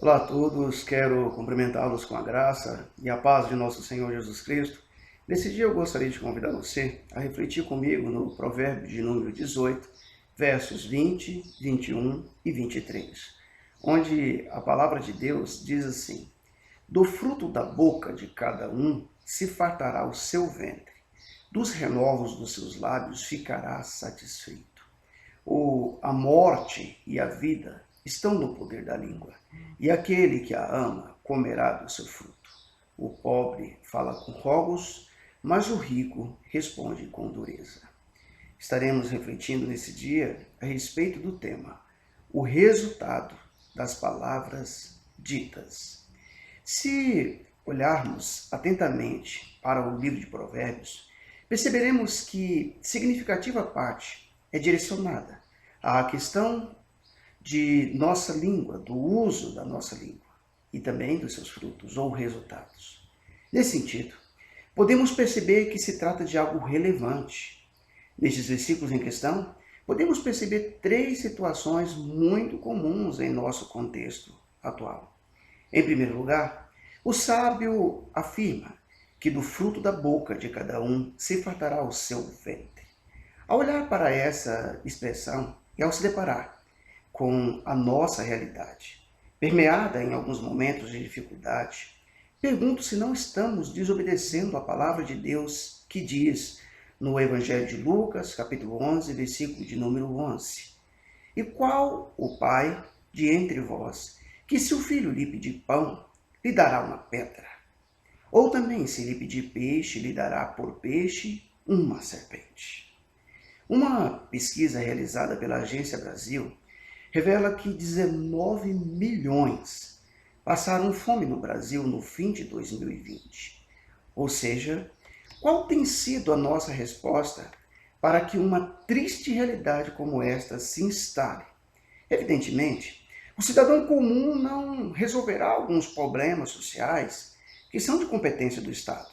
Olá a todos, quero cumprimentá-los com a graça e a paz de nosso Senhor Jesus Cristo. Nesse dia eu gostaria de convidar você a refletir comigo no provérbio de número 18, versos 20, 21 e 23, onde a palavra de Deus diz assim: Do fruto da boca de cada um se fartará o seu ventre, dos renovos dos seus lábios ficará satisfeito. A morte e a vida estão no poder da língua, e aquele que a ama comerá do seu fruto. O pobre fala com fogos, mas o rico responde com dureza. Estaremos refletindo nesse dia a respeito do tema, o resultado das palavras ditas. Se olharmos atentamente para o livro de Provérbios, perceberemos que significativa parte é direcionada à questão de nossa língua, do uso da nossa língua e também dos seus frutos ou resultados. Nesse sentido, podemos perceber que se trata de algo relevante. Nestes versículos em questão, podemos perceber três situações muito comuns em nosso contexto atual. Em primeiro lugar, o sábio afirma que do fruto da boca de cada um se fartará o seu ventre. Ao olhar para essa expressão e ao se deparar com a nossa realidade, permeada em alguns momentos de dificuldade, pergunto se não estamos desobedecendo a palavra de Deus que diz no Evangelho de Lucas, capítulo 11, versículo de número 11: E qual o pai de entre vós, que se o filho lhe pedir pão, lhe dará uma pedra? Ou também, se lhe pedir peixe, lhe dará por peixe uma serpente? Uma pesquisa realizada pela Agência Brasil revela que 19 milhões passaram fome no Brasil no fim de 2020. Ou seja, qual tem sido a nossa resposta para que uma triste realidade como esta se instale? Evidentemente, o cidadão comum não resolverá alguns problemas sociais que são de competência do Estado,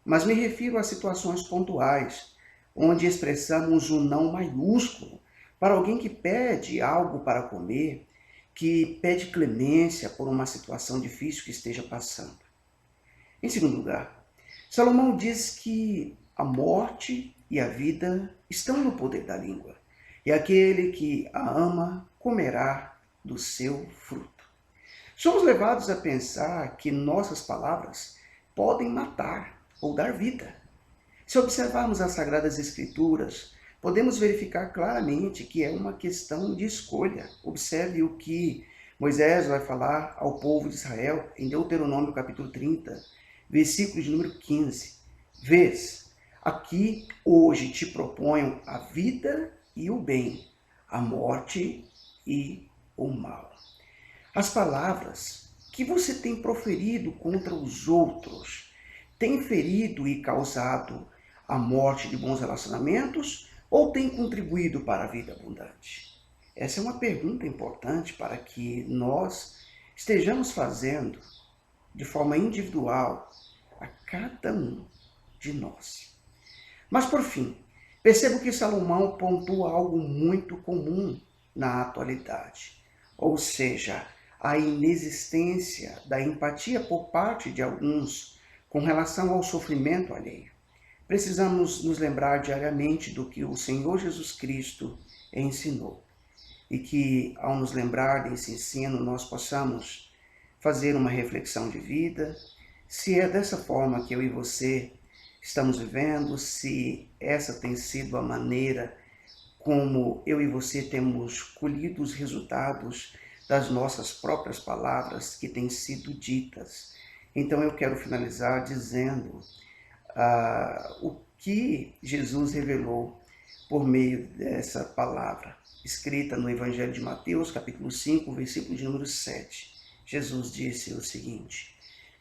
mas me refiro a situações pontuais, onde expressamos um não maiúsculo para alguém que pede algo para comer, que pede clemência por uma situação difícil que esteja passando. Em segundo lugar, Salomão diz que a morte e a vida estão no poder da língua, e aquele que a ama comerá do seu fruto. Somos levados a pensar que nossas palavras podem matar ou dar vida. Se observarmos as Sagradas Escrituras, podemos verificar claramente que é uma questão de escolha. Observe o que Moisés vai falar ao povo de Israel em Deuteronômio capítulo 30, versículo de número 15. Vês, aqui hoje te proponho a vida e o bem, a morte e o mal. As palavras que você tem proferido contra os outros têm ferido e causado a morte de bons relacionamentos ou têm contribuído para a vida abundante? Essa é uma pergunta importante para que nós estejamos fazendo de forma individual a cada um de nós. Mas por fim, percebo que Salomão pontua algo muito comum na atualidade, ou seja, a inexistência da empatia por parte de alguns com relação ao sofrimento alheio. Precisamos nos lembrar diariamente do que o Senhor Jesus Cristo ensinou e que, ao nos lembrar desse ensino, nós possamos fazer uma reflexão de vida, se é dessa forma que eu e você estamos vivendo, se essa tem sido a maneira como eu e você temos colhido os resultados das nossas próprias palavras que têm sido ditas. Então eu quero finalizar dizendo o que Jesus revelou por meio dessa palavra, escrita no Evangelho de Mateus, capítulo 5, versículo de número 7. Jesus disse o seguinte: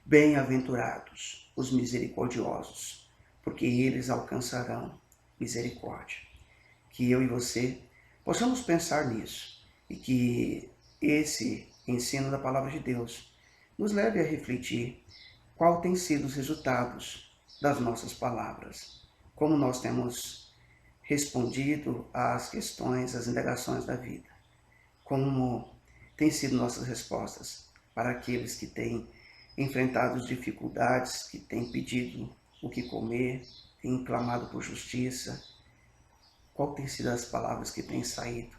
Bem-aventurados os misericordiosos, porque eles alcançarão misericórdia. Que eu e você possamos pensar nisso e que esse ensino da palavra de Deus nos leve a refletir qual tem sido os resultados das nossas palavras, como nós temos respondido às questões, às indagações da vida, como têm sido nossas respostas para aqueles que têm enfrentado dificuldades, que têm pedido o que comer, têm clamado por justiça. Qual tem sido as palavras que têm saído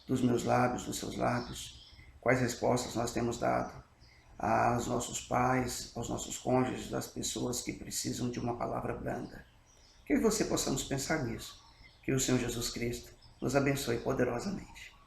dos meus lábios, dos seus lábios? Quais respostas nós temos dado aos nossos pais, aos nossos cônjuges, às pessoas que precisam de uma palavra branda? Que eu e você possamos pensar nisso. Que o Senhor Jesus Cristo nos abençoe poderosamente.